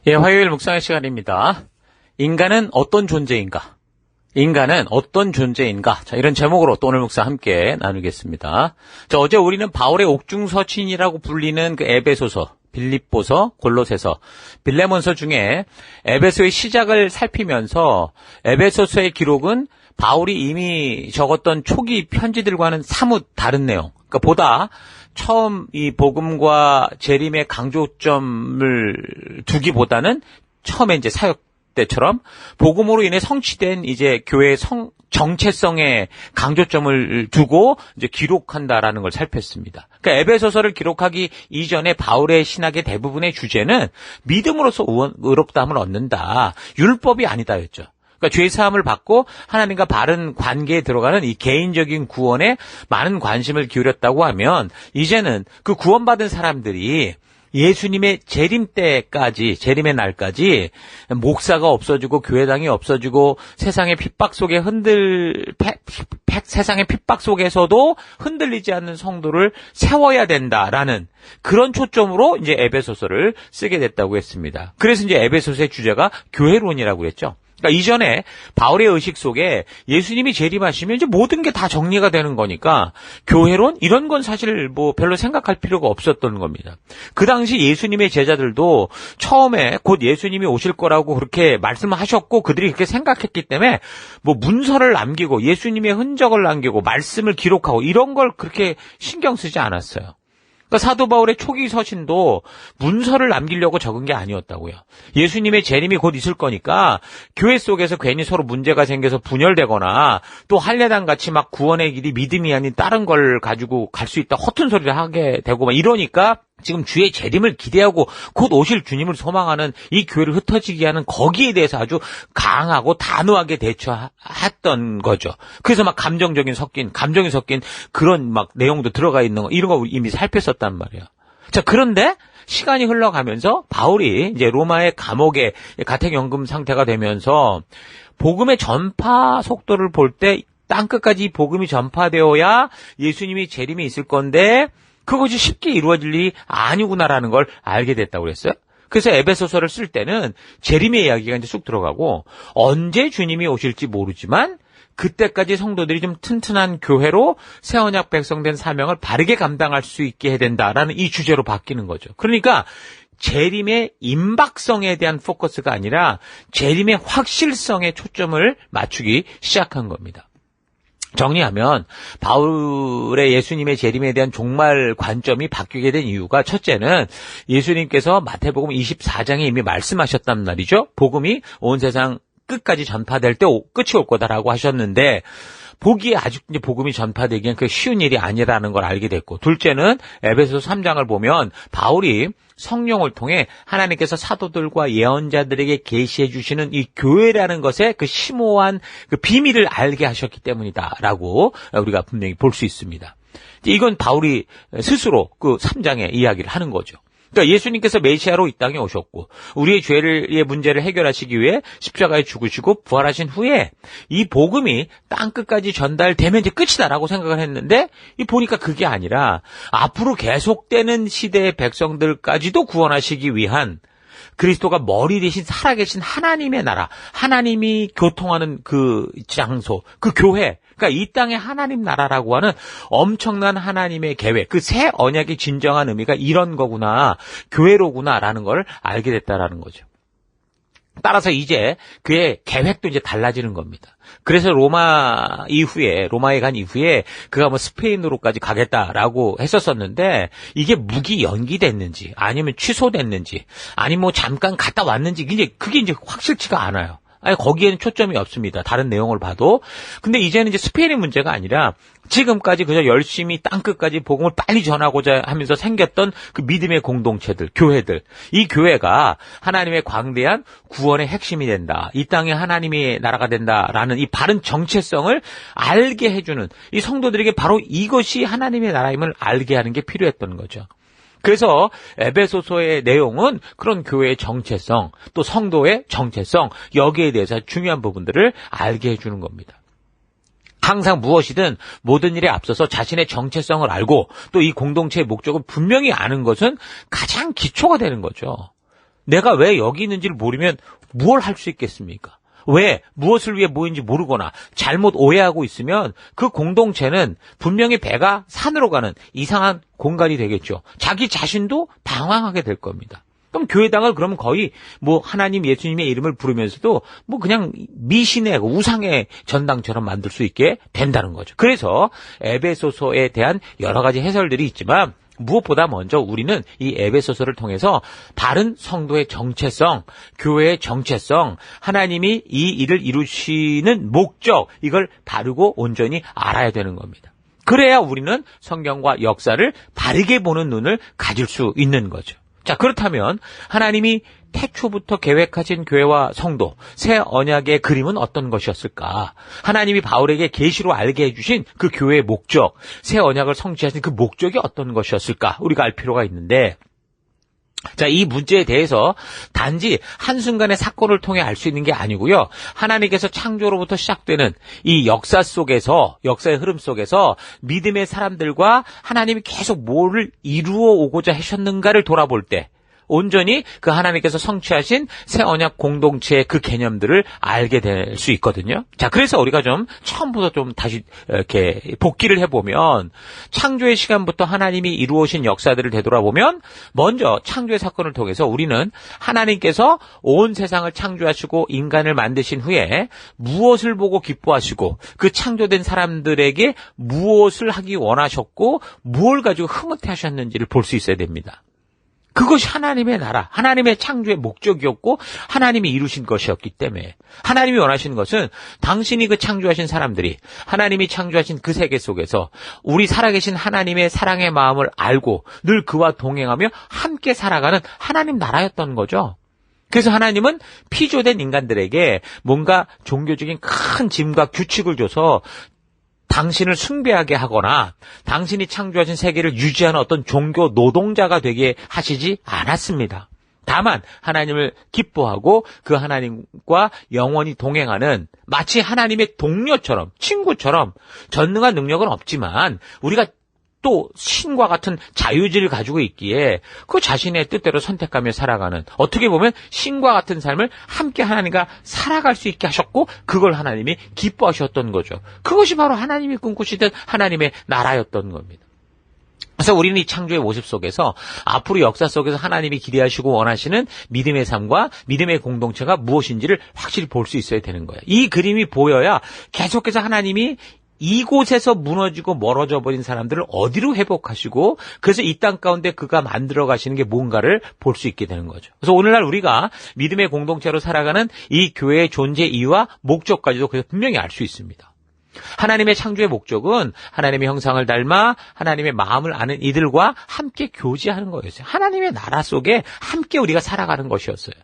예, 화요일 묵상의 시간입니다. 인간은 어떤 존재인가? 인간은 어떤 존재인가? 자, 이런 제목으로 또 오늘 묵상 함께 나누겠습니다. 자, 어제 우리는 바울의 옥중서신이라고 불리는 그 에베소서, 빌립보서, 골로새서, 빌레몬서 중에 에베소의 시작을 살피면서 에베소서의 기록은 바울이 이미 적었던 초기 편지들과는 사뭇 다른 내용, 그러니까 보다 처음 이 복음과 재림의 강조점을 두기보다는 처음에 이제 사역 때처럼 복음으로 인해 성취된 이제 교회의 정체성에 강조점을 두고 이제 기록한다라는 걸 살폈습니다. 그러니까 에베소서를 기록하기 이전에 바울의 신학의 대부분의 주제는 믿음으로써 의롭다함을 얻는다, 율법이 아니다였죠. 그러니까 죄사함을 받고 하나님과 바른 관계에 들어가는 이 개인적인 구원에 많은 관심을 기울였다고 하면, 이제는 그 구원받은 사람들이 예수님의 재림 때까지, 재림의 날까지 목사가 없어지고 교회당이 없어지고 세상의 핍박 속에 세상의 핍박 속에서도 흔들리지 않는 성도를 세워야 된다라는 그런 초점으로 이제 에베소서를 쓰게 됐다고 했습니다. 그래서 이제 에베소서의 주제가 교회론이라고 했죠. 그러니까 이전에 바울의 의식 속에 예수님이 재림하시면 이제 모든 게 다 정리가 되는 거니까 교회론 이런 건 사실 뭐 별로 생각할 필요가 없었던 겁니다. 그 당시 예수님의 제자들도 처음에 곧 예수님이 오실 거라고 그렇게 말씀하셨고 그들이 그렇게 생각했기 때문에 뭐 문서를 남기고 예수님의 흔적을 남기고 말씀을 기록하고 이런 걸 그렇게 신경 쓰지 않았어요. 그러니까 사도 바울의 초기 서신도 문서를 남기려고 적은 게 아니었다고요. 예수님의 재림이 곧 있을 거니까 교회 속에서 괜히 서로 문제가 생겨서 분열되거나 또 할례당 같이 막 구원의 길이 믿음이 아닌 다른 걸 가지고 갈 수 있다 허튼 소리를 하게 되고 막 이러니까 지금 주의 재림을 기대하고 곧 오실 주님을 소망하는 이 교회를 흩어지게 하는 거기에 대해서 아주 강하고 단호하게 대처했던 거죠. 그래서 막 감정이 섞인 그런 막 내용도 들어가 있는 거, 이런 거 이미 살폈었단 말이에요. 자, 그런데 시간이 흘러가면서 바울이 이제 로마의 감옥에 가택연금 상태가 되면서 복음의 전파 속도를 볼 때 땅끝까지 복음이 전파되어야 예수님이 재림이 있을 건데 그것이 쉽게 이루어질 일이 아니구나라는 걸 알게 됐다고 그랬어요. 그래서 에베소서를 쓸 때는 재림의 이야기가 이제 쑥 들어가고 언제 주님이 오실지 모르지만 그때까지 성도들이 좀 튼튼한 교회로 새 언약 백성된 사명을 바르게 감당할 수 있게 해야 된다라는 이 주제로 바뀌는 거죠. 그러니까 재림의 임박성에 대한 포커스가 아니라 재림의 확실성에 초점을 맞추기 시작한 겁니다. 정리하면 바울의 예수님의 재림에 대한 종말 관점이 바뀌게 된 이유가, 첫째는 예수님께서 마태복음 24장에 이미 말씀하셨단 말이죠. 복음이 온 세상 끝까지 전파될 때 끝이 올 거다라고 하셨는데 보기에 아직 이제 복음이 전파되기엔 그 쉬운 일이 아니라는 걸 알게 됐고, 둘째는 에베소서 3장을 보면 바울이 성령을 통해 하나님께서 사도들과 예언자들에게 계시해 주시는 이 교회라는 것의 그 심오한 그 비밀을 알게 하셨기 때문이다라고 우리가 분명히 볼 수 있습니다. 이건 바울이 스스로 그 3장에 이야기를 하는 거죠. 그러니까 예수님께서 메시아로 이 땅에 오셨고 우리의 죄의 문제를 해결하시기 위해 십자가에 죽으시고 부활하신 후에 이 복음이 땅끝까지 전달되면 이제 끝이다라고 생각을 했는데 보니까 그게 아니라 앞으로 계속되는 시대의 백성들까지도 구원하시기 위한 그리스도가 머리 대신 살아계신 하나님의 나라, 하나님이 교통하는 그 장소, 그 교회, 그러니까 이 땅의 하나님 나라라고 하는 엄청난 하나님의 계획, 그 새 언약의 진정한 의미가 이런 거구나, 교회로구나라는 걸 알게 됐다라는 거죠. 따라서 이제 그의 계획도 이제 달라지는 겁니다. 그래서 로마에 간 이후에 그가 뭐 스페인으로까지 가겠다라고 했었었는데 이게 무기 연기됐는지 아니면 취소됐는지 아니면 뭐 잠깐 갔다 왔는지 그게 이제 확실치가 않아요. 아니, 거기에는 초점이 없습니다. 다른 내용을 봐도. 근데 이제는 이제 스페인의 문제가 아니라 지금까지 그저 열심히 땅끝까지 복음을 빨리 전하고자 하면서 생겼던 그 믿음의 공동체들, 교회들. 이 교회가 하나님의 광대한 구원의 핵심이 된다. 이 땅에 하나님의 나라가 된다라는 이 바른 정체성을 알게 해주는 이 성도들에게 바로 이것이 하나님의 나라임을 알게 하는 게 필요했던 거죠. 그래서 에베소서의 내용은 그런 교회의 정체성, 또 성도의 정체성, 여기에 대해서 중요한 부분들을 알게 해주는 겁니다. 항상 무엇이든 모든 일에 앞서서 자신의 정체성을 알고 또 이 공동체의 목적을 분명히 아는 것은 가장 기초가 되는 거죠. 내가 왜 여기 있는지를 모르면 무엇을 할 수 있겠습니까? 왜, 무엇을 위해 모인지 모르거나 잘못 오해하고 있으면 그 공동체는 분명히 배가 산으로 가는 이상한 공간이 되겠죠. 자기 자신도 방황하게 될 겁니다. 그럼 교회당을 그러면 거의 하나님 예수님의 이름을 부르면서도 그냥 미신의 우상의 전당처럼 만들 수 있게 된다는 거죠. 그래서 에베소서에 대한 여러 가지 해설들이 있지만 무엇보다 먼저 우리는 이 에베소서를 통해서 바른 성도의 정체성, 교회의 정체성, 하나님이 이 일을 이루시는 목적, 이걸 바르고 온전히 알아야 되는 겁니다. 그래야 우리는 성경과 역사를 바르게 보는 눈을 가질 수 있는 거죠. 자, 그렇다면 하나님이 태초부터 계획하신 교회와 성도, 새 언약의 그림은 어떤 것이었을까? 하나님이 바울에게 계시로 알게 해주신 그 교회의 목적, 새 언약을 성취하신 그 목적이 어떤 것이었을까? 우리가 알 필요가 있는데, 자, 이 문제에 대해서 단지 한순간의 사건을 통해 알 수 있는 게 아니고요. 하나님께서 창조로부터 시작되는 이 역사 속에서, 역사의 흐름 속에서 믿음의 사람들과 하나님이 계속 뭐를 이루어 오고자 하셨는가를 돌아볼 때 온전히 그 하나님께서 성취하신 새 언약 공동체의 그 개념들을 알게 될 수 있거든요. 자, 그래서 우리가 좀 처음부터 좀 다시 이렇게 복기를 해보면 창조의 시간부터 하나님이 이루어오신 역사들을 되돌아보면 먼저 창조의 사건을 통해서 우리는 하나님께서 온 세상을 창조하시고 인간을 만드신 후에 무엇을 보고 기뻐하시고 그 창조된 사람들에게 무엇을 하기 원하셨고 무엇을 가지고 흐뭇해하셨는지를 볼 수 있어야 됩니다. 그것이 하나님의 나라, 하나님의 창조의 목적이었고 하나님이 이루신 것이었기 때문에 하나님이 원하시는 것은 당신이 그 창조하신 사람들이 하나님이 창조하신 그 세계 속에서 우리 살아계신 하나님의 사랑의 마음을 알고 늘 그와 동행하며 함께 살아가는 하나님 나라였던 거죠. 그래서 하나님은 피조된 인간들에게 뭔가 종교적인 큰 짐과 규칙을 줘서 당신을 숭배하게 하거나 당신이 창조하신 세계를 유지하는 어떤 종교 노동자가 되게 하시지 않았습니다. 다만 하나님을 기뻐하고 그 하나님과 영원히 동행하는 마치 하나님의 동료처럼 친구처럼 전능한 능력은 없지만 우리가 또 신과 같은 자유의지를 가지고 있기에 그 자신의 뜻대로 선택하며 살아가는 어떻게 보면 신과 같은 삶을 함께 하나님과 살아갈 수 있게 하셨고 그걸 하나님이 기뻐하셨던 거죠. 그것이 바로 하나님이 꿈꾸시던 하나님의 나라였던 겁니다. 그래서 우리는 이 창조의 모습 속에서 앞으로 역사 속에서 하나님이 기대하시고 원하시는 믿음의 삶과 믿음의 공동체가 무엇인지를 확실히 볼 수 있어야 되는 거예요. 이 그림이 보여야 계속해서 하나님이 이곳에서 무너지고 멀어져 버린 사람들을 어디로 회복하시고 그래서 이 땅 가운데 그가 만들어 가시는 게 뭔가를 볼 수 있게 되는 거죠. 그래서 오늘날 우리가 믿음의 공동체로 살아가는 이 교회의 존재 이유와 목적까지도 그래서 분명히 알 수 있습니다. 하나님의 창조의 목적은 하나님의 형상을 닮아 하나님의 마음을 아는 이들과 함께 교제하는 거였어요. 하나님의 나라 속에 함께 우리가 살아가는 것이었어요.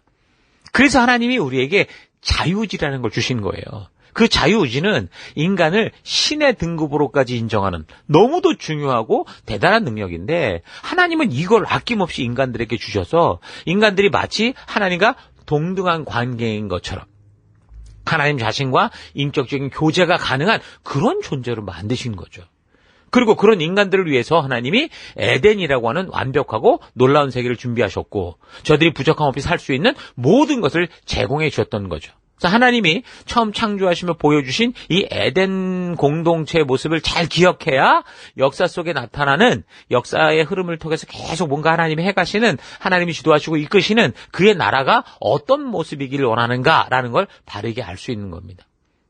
그래서 하나님이 우리에게 자유의지라는 걸 주신 거예요. 그 자유의지는 인간을 신의 등급으로까지 인정하는 너무도 중요하고 대단한 능력인데 하나님은 이걸 아낌없이 인간들에게 주셔서 인간들이 마치 하나님과 동등한 관계인 것처럼 하나님 자신과 인격적인 교제가 가능한 그런 존재로 만드신 거죠. 그리고 그런 인간들을 위해서 하나님이 에덴이라고 하는 완벽하고 놀라운 세계를 준비하셨고 저들이 부족함 없이 살 수 있는 모든 것을 제공해 주셨던 거죠. 그래서 하나님이 처음 창조하시며 보여주신 이 에덴 공동체의 모습을 잘 기억해야 역사 속에 나타나는 역사의 흐름을 통해서 계속 뭔가 하나님이 해가시는 하나님이 주도하시고 이끄시는 그의 나라가 어떤 모습이기를 원하는가라는 걸 바르게 알 수 있는 겁니다.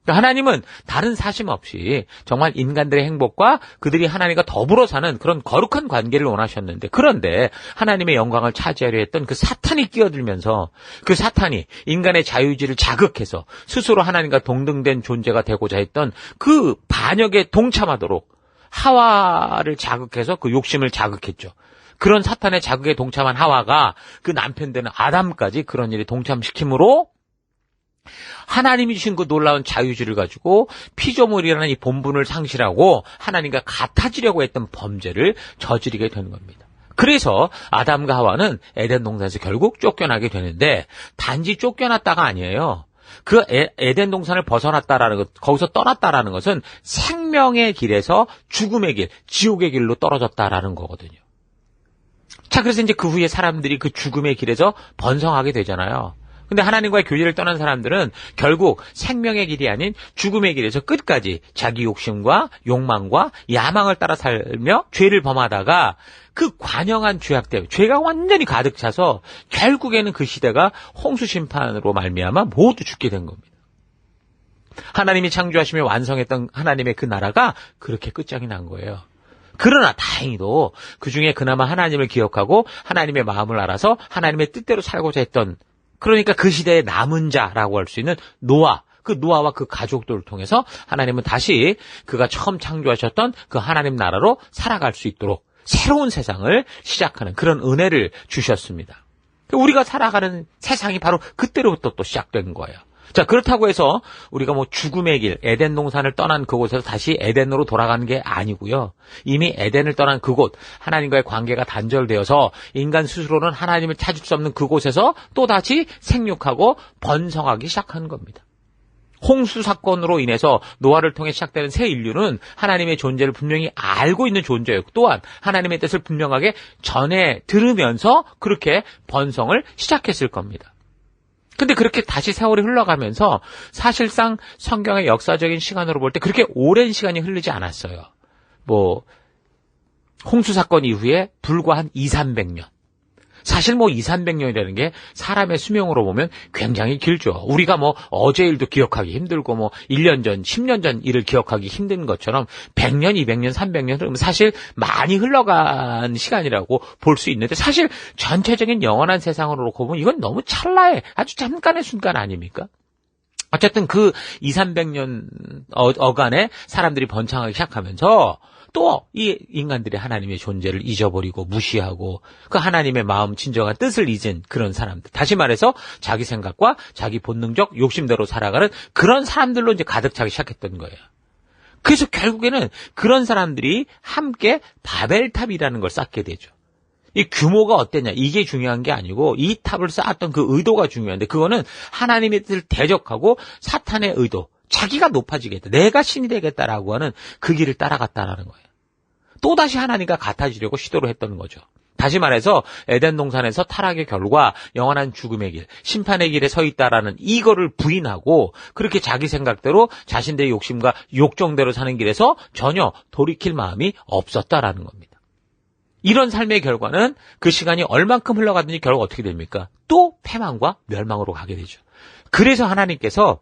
하나님은 다른 사심 없이 정말 인간들의 행복과 그들이 하나님과 더불어 사는 그런 거룩한 관계를 원하셨는데 그런데 하나님의 영광을 차지하려 했던 그 사탄이 끼어들면서 그 사탄이 인간의 자유의지를 자극해서 스스로 하나님과 동등된 존재가 되고자 했던 그 반역에 동참하도록 하와를 자극해서 그 욕심을 자극했죠. 그런 사탄의 자극에 동참한 하와가 그 남편 되는 아담까지 그런 일에 동참시킴으로 하나님이 주신 그 놀라운 자유주의를 가지고 피조물이라는 이 본분을 상실하고 하나님과 같아지려고 했던 범죄를 저지르게 되는 겁니다. 그래서 아담과 하와는 에덴 동산에서 결국 쫓겨나게 되는데 단지 쫓겨났다가 아니에요. 그 에덴 동산을 벗어났다라는 것, 거기서 떠났다라는 것은 생명의 길에서 죽음의 길, 지옥의 길로 떨어졌다라는 거거든요. 자, 그래서 이제 그 후에 사람들이 그 죽음의 길에서 번성하게 되잖아요. 근데 하나님과의 교제를 떠난 사람들은 결국 생명의 길이 아닌 죽음의 길에서 끝까지 자기 욕심과 욕망과 야망을 따라 살며 죄를 범하다가 그 관영한 죄악 때문에 죄가 완전히 가득 차서 결국에는 그 시대가 홍수 심판으로 말미암아 모두 죽게 된 겁니다. 하나님이 창조하시며 완성했던 하나님의 그 나라가 그렇게 끝장이 난 거예요. 그러나 다행히도 그중에 그나마 하나님을 기억하고 하나님의 마음을 알아서 하나님의 뜻대로 살고자 했던, 그러니까 그 시대의 남은 자라고 할 수 있는 노아, 그 노아와 그 가족들을 통해서 하나님은 다시 그가 처음 창조하셨던 그 하나님 나라로 살아갈 수 있도록 새로운 세상을 시작하는 그런 은혜를 주셨습니다. 우리가 살아가는 세상이 바로 그때로부터 또 시작된 거예요. 자, 그렇다고 해서 우리가 뭐 죽음의 길, 에덴 동산을 떠난 그곳에서 다시 에덴으로 돌아가는 게 아니고요. 이미 에덴을 떠난 그곳, 하나님과의 관계가 단절되어서 인간 스스로는 하나님을 찾을 수 없는 그곳에서 또다시 생육하고 번성하기 시작하는 겁니다. 홍수 사건으로 인해서 노아를 통해 시작되는 새 인류는 하나님의 존재를 분명히 알고 있는 존재였고, 또한 하나님의 뜻을 분명하게 전해 들으면서 그렇게 번성을 시작했을 겁니다. 근데 그렇게 다시 세월이 흘러가면서 사실상 성경의 역사적인 시간으로 볼 때 그렇게 오랜 시간이 흐르지 않았어요. 뭐 홍수 사건 이후에 불과 한 200~300년. 사실 뭐 200~300년이라는 게 사람의 수명으로 보면 굉장히 길죠. 우리가 뭐 어제 일도 기억하기 힘들고 뭐 1년 전, 10년 전 일을 기억하기 힘든 것처럼 100년, 200년, 300년 그러면 사실 많이 흘러간 시간이라고 볼 수 있는데, 사실 전체적인 영원한 세상으로 놓고 보면 이건 너무 찰나의 아주 잠깐의 순간 아닙니까? 어쨌든 그 200~300년 어간에 사람들이 번창하기 시작하면서 또 이 인간들이 하나님의 존재를 잊어버리고 무시하고 그 하나님의 마음 진정한 뜻을 잊은 그런 사람들, 다시 말해서 자기 생각과 자기 본능적 욕심대로 살아가는 그런 사람들로 이제 가득 차기 시작했던 거예요. 그래서 결국에는 그런 사람들이 함께 바벨탑이라는 걸 쌓게 되죠. 이 규모가 어땠냐, 이게 중요한 게 아니고 이 탑을 쌓았던 그 의도가 중요한데, 그거는 하나님의 뜻을 대적하고 사탄의 의도, 자기가 높아지겠다, 내가 신이 되겠다라고 하는 그 길을 따라갔다라는 거예요. 또다시 하나님과 같아지려고 시도를 했던 거죠. 다시 말해서 에덴 동산에서 타락의 결과 영원한 죽음의 길, 심판의 길에 서 있다라는 이거를 부인하고 그렇게 자기 생각대로 자신들의 욕심과 욕정대로 사는 길에서 전혀 돌이킬 마음이 없었다라는 겁니다. 이런 삶의 결과는 그 시간이 얼만큼 흘러가든지 결국 어떻게 됩니까? 또 패망과 멸망으로 가게 되죠. 그래서 하나님께서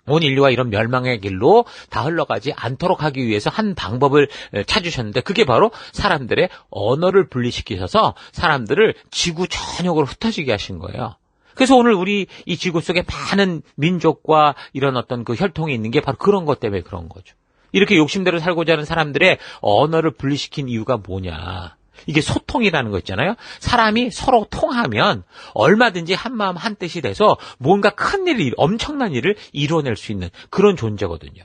온 인류가 이런 멸망의 길로 다 흘러가지 않도록 하기 위해서 한 방법을 찾으셨는데, 그게 바로 사람들의 언어를 분리시키셔서 사람들을 지구 전역으로 흩어지게 하신 거예요. 그래서 오늘 우리 이 지구 속에 많은 민족과 이런 어떤 그 혈통이 있는 게 바로 그런 것 때문에 그런 거죠. 이렇게 욕심대로 살고자 하는 사람들의 언어를 분리시킨 이유가 뭐냐. 이게 소통이라는 거 있잖아요. 사람이 서로 통하면 얼마든지 한마음 한뜻이 돼서 뭔가 큰 일, 엄청난 일을 이뤄낼 수 있는 그런 존재거든요.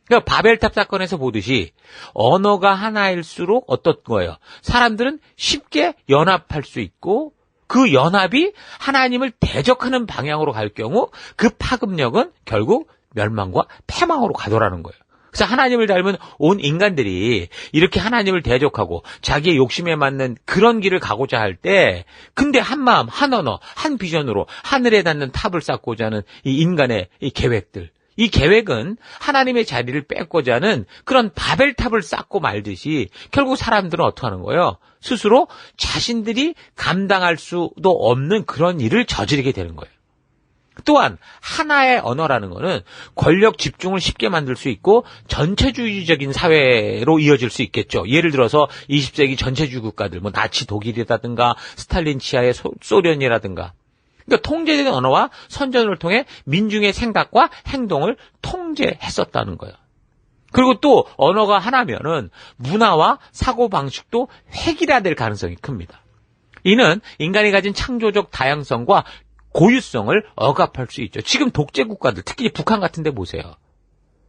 그러니까 바벨탑 사건에서 보듯이 언어가 하나일수록 어떤 거예요? 사람들은 쉽게 연합할 수 있고, 그 연합이 하나님을 대적하는 방향으로 갈 경우 그 파급력은 결국 멸망과 패망으로 가더라는 거예요. 그래서 하나님을 닮은 온 인간들이 이렇게 하나님을 대적하고 자기의 욕심에 맞는 그런 길을 가고자 할 때, 근데 한 마음, 한 언어, 한 비전으로 하늘에 닿는 탑을 쌓고자 하는 이 인간의 이 계획들, 이 계획은 하나님의 자리를 뺏고자 하는 그런 바벨탑을 쌓고 말듯이 결국 사람들은 어떻게 하는 거예요? 스스로 자신들이 감당할 수도 없는 그런 일을 저지르게 되는 거예요. 또한 하나의 언어라는 거는 권력 집중을 쉽게 만들 수 있고 전체주의적인 사회로 이어질 수 있겠죠. 예를 들어서 20세기 전체주의 국가들, 뭐 나치 독일이라든가 스탈린 치하의 소련이라든가, 그러니까 통제된 언어와 선전을 통해 민중의 생각과 행동을 통제했었다는 거예요. 그리고 또 언어가 하나면은 문화와 사고방식도 획일화될 가능성이 큽니다. 이는 인간이 가진 창조적 다양성과 고유성을 억압할 수 있죠. 지금 독재 국가들, 특히 북한 같은 데 보세요.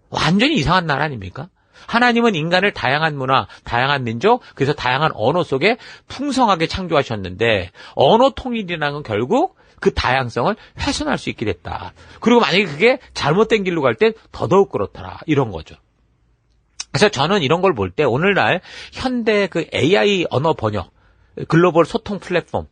완전히 이상한 나라 아닙니까? 하나님은 인간을 다양한 문화, 다양한 민족, 그래서 다양한 언어 속에 풍성하게 창조하셨는데 언어 통일이라는 건 결국 그 다양성을 훼손할 수 있게 됐다. 그리고 만약에 그게 잘못된 길로 갈 땐 더더욱 그렇더라. 이런 거죠. 그래서 저는 이런 걸 볼 때 오늘날 현대 그 AI 언어 번역, 글로벌 소통 플랫폼,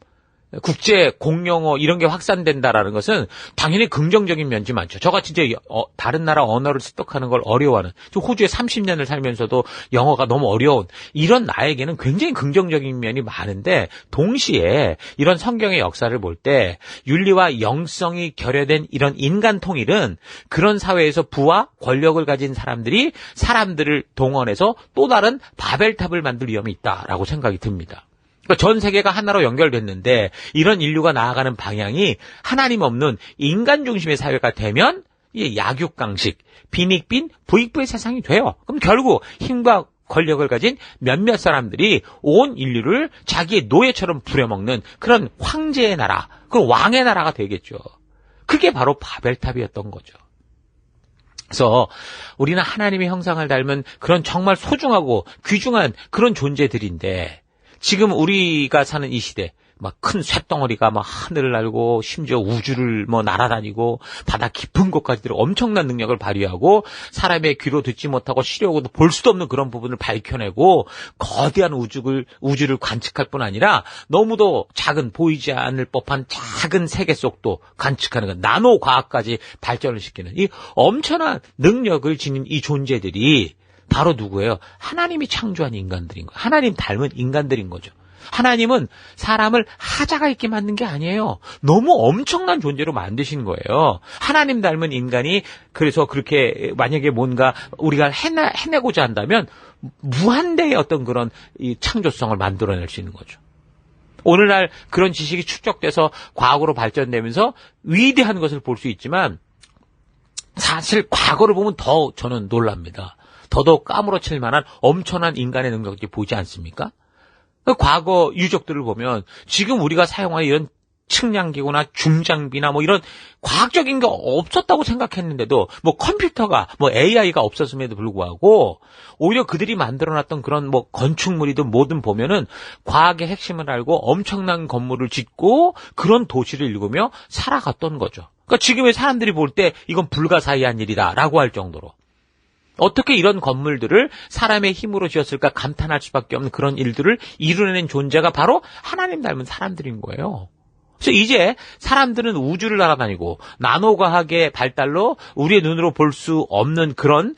국제 공용어 이런 게 확산된다라는 것은 당연히 긍정적인 면이 많죠. 저같이 이제 다른 나라 언어를 습득하는 걸 어려워하는, 호주에 30년을 살면서도 영어가 너무 어려운 이런 나에게는 굉장히 긍정적인 면이 많은데, 동시에 이런 성경의 역사를 볼 때 윤리와 영성이 결여된 이런 인간 통일은 그런 사회에서 부와 권력을 가진 사람들이 사람들을 동원해서 또 다른 바벨탑을 만들 위험이 있다라고 생각이 듭니다. 그러니까 전 세계가 하나로 연결됐는데 이런 인류가 나아가는 방향이 하나님 없는 인간 중심의 사회가 되면 이게 약육강식, 빈익빈, 부익부의 세상이 돼요. 그럼 결국 힘과 권력을 가진 몇몇 사람들이 온 인류를 자기의 노예처럼 부려먹는 그런 황제의 나라, 그런 왕의 나라가 되겠죠. 그게 바로 바벨탑이었던 거죠. 그래서 우리는 하나님의 형상을 닮은 그런 정말 소중하고 귀중한 그런 존재들인데, 지금 우리가 사는 이 시대, 막 큰 쇳덩어리가 막 하늘을 날고 심지어 우주를 우주를 바다 깊은 곳까지 들어 엄청난 능력을 발휘하고 사람의 귀로 듣지 못하고 시력으로도 볼 수도 없는 그런 부분을 밝혀내고 거대한 우주를 관측할 뿐 아니라 너무도 작은, 보이지 않을 법한 작은 세계 속도 관측하는 것, 나노 과학까지 발전을 시키는 이 엄청난 능력을 지닌 이 존재들이 바로 누구예요? 하나님이 창조한 인간들인 거예요. 하나님 닮은 인간들인 거죠. 하나님은 사람을 하자가 있게 만든 게 아니에요. 너무 엄청난 존재로 만드신 거예요. 하나님 닮은 인간이 그래서 그렇게 만약에 뭔가 우리가 해내고자 한다면 무한대의 어떤 그런 이 창조성을 만들어낼 수 있는 거죠. 오늘날 그런 지식이 축적돼서 과학으로 발전되면서 위대한 것을 볼 수 있지만 사실 과거를 보면 더 저는 놀랍니다. 더더욱 까무러칠 만한 엄청난 인간의 능력이 보이지 않습니까? 과거 유적들을 보면 지금 우리가 사용하는 이런 측량기구나 중장비나 이런 과학적인 게 없었다고 생각했는데도 컴퓨터가 AI가 없었음에도 불구하고 오히려 그들이 만들어놨던 그런 건축물이든 뭐든 보면은 과학의 핵심을 알고 엄청난 건물을 짓고 그런 도시를 일구며 살아갔던 거죠. 그러니까 지금의 사람들이 볼 때 이건 불가사의한 일이다라고 할 정도로 어떻게 이런 건물들을 사람의 힘으로 지었을까 감탄할 수밖에 없는 그런 일들을 이루어낸 존재가 바로 하나님 닮은 사람들인 거예요. 그래서 이제 사람들은 우주를 날아다니고 나노과학의 발달로 우리의 눈으로 볼 수 없는 그런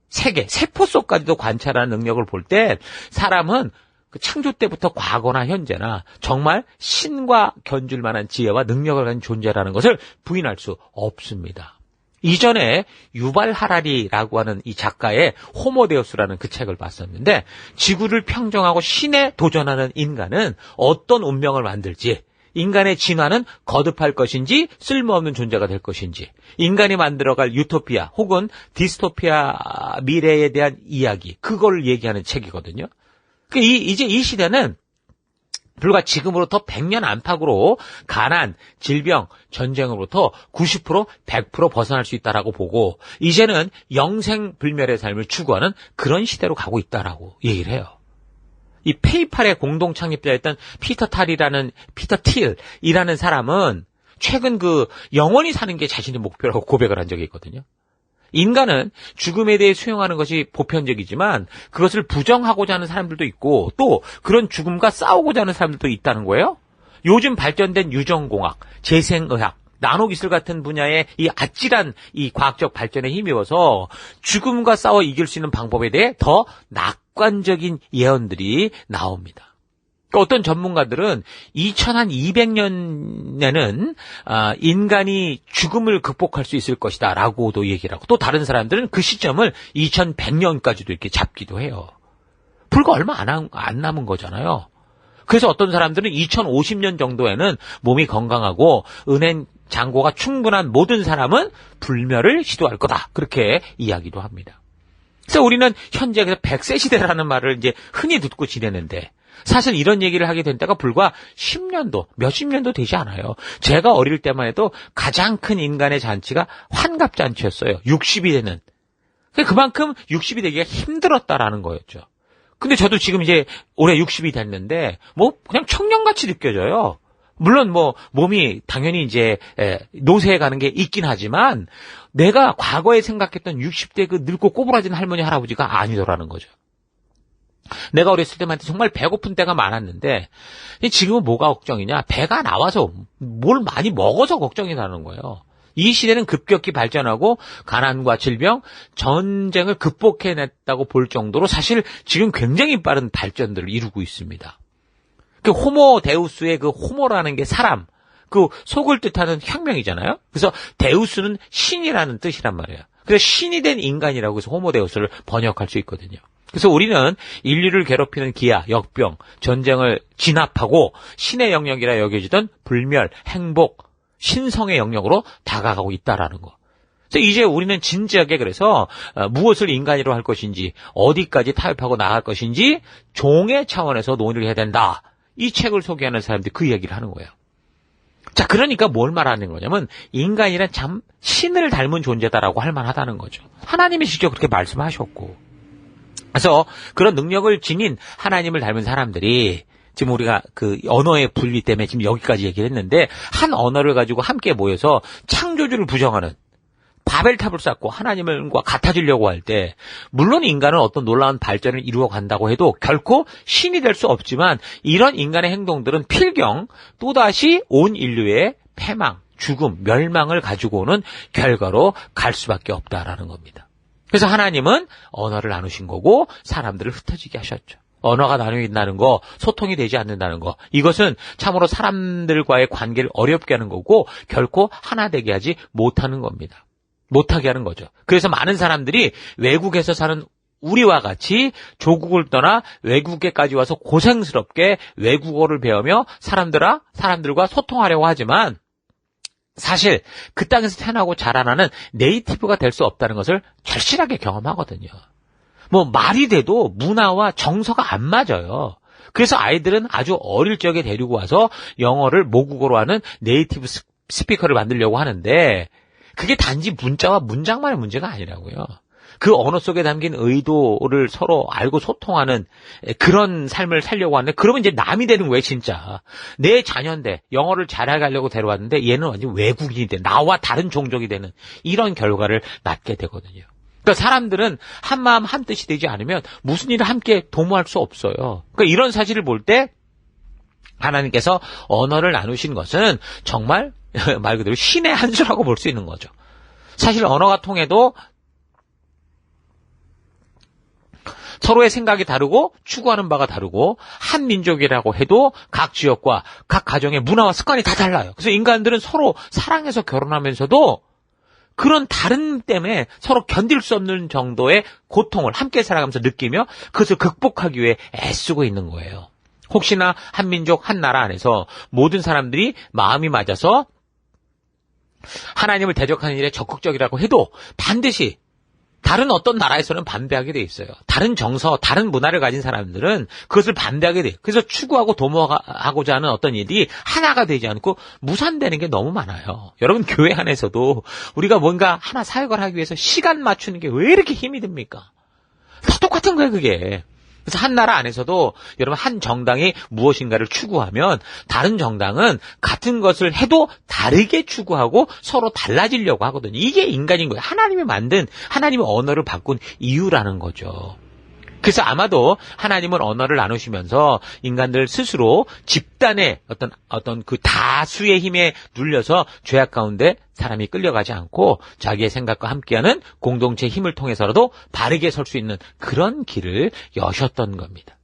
세계, 세포 속까지도 관찰하는 능력을 볼 때 사람은 그 창조 때부터 과거나 현재나 정말 신과 견줄 만한 지혜와 능력을 가진 존재라는 것을 부인할 수 없습니다. 이전에 유발 하라리라고 하는 이 작가의 호모데우스라는 그 책을 봤었는데 지구를 평정하고 신에 도전하는 인간은 어떤 운명을 만들지, 인간의 진화는 거듭할 것인지 쓸모없는 존재가 될 것인지, 인간이 만들어갈 유토피아 혹은 디스토피아 미래에 대한 이야기, 그걸 얘기하는 책이거든요. 이제 이 시대는 불과 지금으로부터 100년 안팎으로 가난, 질병, 전쟁으로부터 90%, 100% 벗어날 수 있다라고 보고 이제는 영생불멸의 삶을 추구하는 그런 시대로 가고 있다라고 얘기를 해요. 이 페이팔의 공동 창립자였던 피터 틸이라는 사람은 최근 영원히 사는 게 자신의 목표라고 고백을 한 적이 있거든요. 인간은 죽음에 대해 수용하는 것이 보편적이지만 그것을 부정하고자 하는 사람들도 있고 또 그런 죽음과 싸우고자 하는 사람들도 있다는 거예요. 요즘 발전된 유전공학, 재생의학, 나노기술 같은 분야의 이 아찔한 이 과학적 발전에 힘입어서 죽음과 싸워 이길 수 있는 방법에 대해 더 낙관적인 예언들이 나옵니다. 어떤 전문가들은 2200년에는 인간이 죽음을 극복할 수 있을 것이다 라고도 얘기를 하고 또 다른 사람들은 그 시점을 2100년까지도 이렇게 잡기도 해요. 불과 얼마 안 남은 거잖아요. 그래서 어떤 사람들은 2050년 정도에는 몸이 건강하고 은행 잔고가 충분한 모든 사람은 불멸을 시도할 거다, 그렇게 이야기도 합니다. 그래서 우리는 현재 100세 시대라는 말을 이제 흔히 듣고 지내는데 사실 이런 얘기를 하게 된 때가 불과 10년도, 몇십 년도 되지 않아요. 제가 어릴 때만 해도 가장 큰 인간의 잔치가 환갑잔치였어요. 60이 되는. 그만큼 60이 되기가 힘들었다라는 거였죠. 근데 저도 지금 이제 올해 60이 됐는데 그냥 청년같이 느껴져요. 물론 몸이 당연히 이제 노쇠해 가는 게 있긴 하지만 내가 과거에 생각했던 60대 그 늙고 꼬부라진 할머니 할아버지가 아니더라는 거죠. 내가 어렸을 때만 해도 정말 배고픈 때가 많았는데 지금은 뭐가 걱정이냐? 배가 나와서 뭘 많이 먹어서 걱정이 나는 거예요. 이 시대는 급격히 발전하고 가난과 질병, 전쟁을 극복해냈다고 볼 정도로 사실 지금 굉장히 빠른 발전들을 이루고 있습니다. 그 호모 데우스의 그 호모라는 게 사람, 그 속을 뜻하는 혁명이잖아요. 그래서 데우스는 신이라는 뜻이란 말이에요. 그래서 신이 된 인간이라고 해서 호모 데우스를 번역할 수 있거든요. 그래서 우리는 인류를 괴롭히는 기아, 역병, 전쟁을 진압하고 신의 영역이라 여겨지던 불멸, 행복, 신성의 영역으로 다가가고 있다라는 거. 그래서 이제 우리는 진지하게 그래서 무엇을 인간이로 할 것인지, 어디까지 타협하고 나갈 것인지 종의 차원에서 논의를 해야 된다. 이 책을 소개하는 사람들이 그 얘기를 하는 거예요. 자, 그러니까 뭘 말하는 거냐면 인간이란 참 신을 닮은 존재다라고 할 만하다는 거죠. 하나님이 직접 그렇게 말씀하셨고. 그래서 그런 능력을 지닌 하나님을 닮은 사람들이 지금 우리가 그 언어의 분리 때문에 지금 여기까지 얘기를 했는데 한 언어를 가지고 함께 모여서 창조주를 부정하는 바벨탑을 쌓고 하나님과 같아지려고 할 때 물론 인간은 어떤 놀라운 발전을 이루어 간다고 해도 결코 신이 될 수 없지만 이런 인간의 행동들은 필경 또다시 온 인류의 패망, 죽음, 멸망을 가지고 오는 결과로 갈 수밖에 없다라는 겁니다. 그래서 하나님은 언어를 나누신 거고 사람들을 흩어지게 하셨죠. 언어가 나누어진다는 거, 소통이 되지 않는다는 거, 이것은 참으로 사람들과의 관계를 어렵게 하는 거고 결코 하나 되게 하지 못하는 겁니다. 못하게 하는 거죠. 그래서 많은 사람들이 외국에서 사는 우리와 같이 조국을 떠나 외국에까지 와서 고생스럽게 외국어를 배우며 사람들과 소통하려고 하지만 사실 그 땅에서 태어나고 자라나는 네이티브가 될 수 없다는 것을 절실하게 경험하거든요. 뭐 말이 돼도 문화와 정서가 안 맞아요. 그래서 아이들은 아주 어릴 적에 데리고 와서 영어를 모국어로 하는 네이티브 스피커를 만들려고 하는데 그게 단지 문자와 문장만의 문제가 아니라고요. 그 언어 속에 담긴 의도를 서로 알고 소통하는 그런 삶을 살려고 하는데 그러면 이제 남이 되는 거예요, 진짜. 내 자녀인데 영어를 잘하게 하려고 데려왔는데 얘는 완전 외국인이 돼. 나와 다른 종족이 되는 이런 결과를 낳게 되거든요. 그러니까 사람들은 한 마음 한 뜻이 되지 않으면 무슨 일을 함께 도모할 수 없어요. 그러니까 이런 사실을 볼 때 하나님께서 언어를 나누신 것은 정말 말 그대로 신의 한 수라고 볼 수 있는 거죠. 사실 언어가 통해도 서로의 생각이 다르고 추구하는 바가 다르고 한 민족이라고 해도 각 지역과 각 가정의 문화와 습관이 다 달라요. 그래서 인간들은 서로 사랑해서 결혼하면서도 그런 다름 때문에 서로 견딜 수 없는 정도의 고통을 함께 살아가면서 느끼며 그것을 극복하기 위해 애쓰고 있는 거예요. 혹시나 한 민족, 한 나라 안에서 모든 사람들이 마음이 맞아서 하나님을 대적하는 일에 적극적이라고 해도 반드시 다른 어떤 나라에서는 반대하게 돼 있어요. 다른 정서, 다른 문화를 가진 사람들은 그것을 반대하게 돼요. 그래서 추구하고 도모하고자 하는 어떤 일이 하나가 되지 않고 무산되는 게 너무 많아요. 여러분 교회 안에서도 우리가 뭔가 하나 사역을 하기 위해서 시간 맞추는 게 왜 이렇게 힘이 듭니까? 다 똑같은 거예요, 그게. 그래서 한 나라 안에서도 여러분 한 정당이 무엇인가를 추구하면 다른 정당은 같은 것을 해도 다르게 추구하고 서로 달라지려고 하거든요. 이게 인간인 거예요. 하나님이 만든 하나님의 언어를 바꾼 이유라는 거죠. 그래서 아마도 하나님은 언어를 나누시면서 인간들 스스로 집단의 어떤 그 다수의 힘에 눌려서 죄악 가운데 사람이 끌려가지 않고 자기의 생각과 함께하는 공동체의 힘을 통해서라도 바르게 설 수 있는 그런 길을 여셨던 겁니다.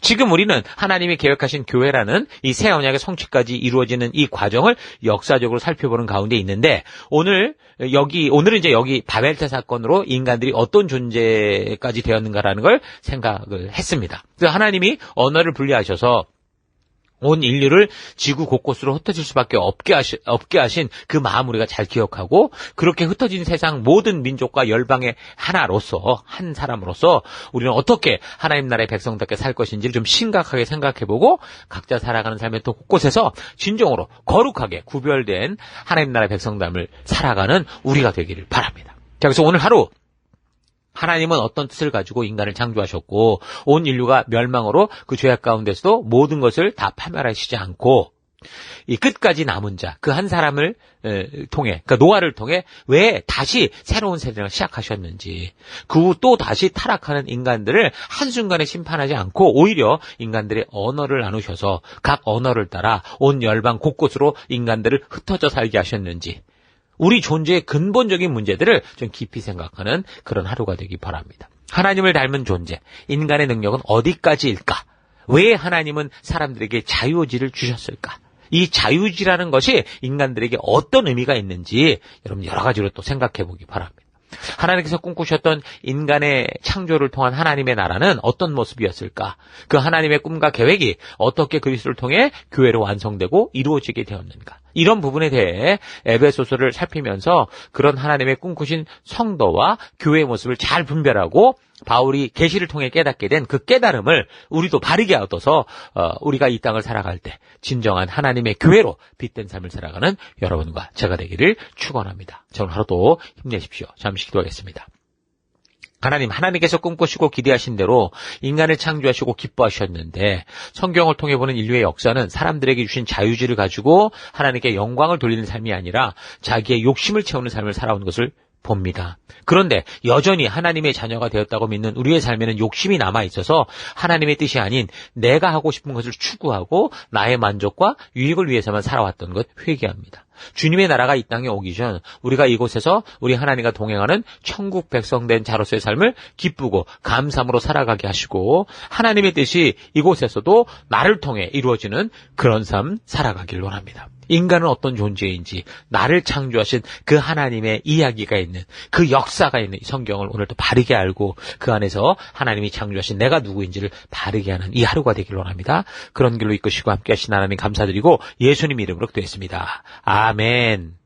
지금 우리는 하나님이 계획하신 교회라는 이 새 언약의 성취까지 이루어지는 이 과정을 역사적으로 살펴보는 가운데 있는데 오늘은 이제 여기 바벨탑 사건으로 인간들이 어떤 존재까지 되었는가라는 걸 생각을 했습니다. 그래서 하나님이 언어를 분리하셔서 온 인류를 지구 곳곳으로 흩어질 수밖에 없게 하신 그 마음 우리가 잘 기억하고 그렇게 흩어진 세상 모든 민족과 열방의 하나로서 한 사람으로서 우리는 어떻게 하나님 나라의 백성답게 살 것인지를 좀 심각하게 생각해보고 각자 살아가는 삶의 또 곳곳에서 진정으로 거룩하게 구별된 하나님 나라의 백성담을 살아가는 우리가 되기를 바랍니다. 자, 그래서 오늘 하루 하나님은 어떤 뜻을 가지고 인간을 창조하셨고 온 인류가 멸망으로 그 죄악 가운데서도 모든 것을 다 파멸하시지 않고 이 끝까지 남은 자, 그 한 사람을 통해, 그러니까 노아를 통해 왜 다시 새로운 세상을 시작하셨는지, 그 후 또 다시 타락하는 인간들을 한순간에 심판하지 않고 오히려 인간들의 언어를 나누셔서 각 언어를 따라 온 열방 곳곳으로 인간들을 흩어져 살게 하셨는지, 우리 존재의 근본적인 문제들을 좀 깊이 생각하는 그런 하루가 되기 바랍니다. 하나님을 닮은 존재, 인간의 능력은 어디까지일까? 왜 하나님은 사람들에게 자유의지를 주셨을까? 이 자유의지라는 것이 인간들에게 어떤 의미가 있는지 여러분 여러 가지로 또 생각해 보기 바랍니다. 하나님께서 꿈꾸셨던 인간의 창조를 통한 하나님의 나라는 어떤 모습이었을까? 그 하나님의 꿈과 계획이 어떻게 그리스도를 통해 교회로 완성되고 이루어지게 되었는가? 이런 부분에 대해 에베소서를 살피면서 그런 하나님의 꿈꾸신 성도와 교회의 모습을 잘 분별하고 바울이 계시를 통해 깨닫게 된 그 깨달음을 우리도 바르게 얻어서 우리가 이 땅을 살아갈 때 진정한 하나님의 교회로 빛된 삶을 살아가는 여러분과 제가 되기를 축원합니다. 자, 오늘 하루도 힘내십시오. 잠시 기도하겠습니다. 하나님께서 꿈꾸시고 기대하신 대로 인간을 창조하시고 기뻐하셨는데 성경을 통해 보는 인류의 역사는 사람들에게 주신 자유의지를 가지고 하나님께 영광을 돌리는 삶이 아니라 자기의 욕심을 채우는 삶을 살아온 것을 봅니다. 그런데 여전히 하나님의 자녀가 되었다고 믿는 우리의 삶에는 욕심이 남아있어서 하나님의 뜻이 아닌 내가 하고 싶은 것을 추구하고 나의 만족과 유익을 위해서만 살아왔던 것 회개합니다. 주님의 나라가 이 땅에 오기 전 우리가 이곳에서 우리 하나님과 동행하는 천국 백성된 자로서의 삶을 기쁘고 감사함으로 살아가게 하시고 하나님의 뜻이 이곳에서도 나를 통해 이루어지는 그런 삶 살아가길 원합니다. 인간은 어떤 존재인지 나를 창조하신 그 하나님의 이야기가 있는 그 역사가 있는 이 성경을 오늘도 바르게 알고 그 안에서 하나님이 창조하신 내가 누구인지를 바르게 하는 이 하루가 되길 원합니다. 그런 길로 이끄시고 함께 하신 하나님 감사드리고 예수님 이름으로 기도했습니다. 아멘.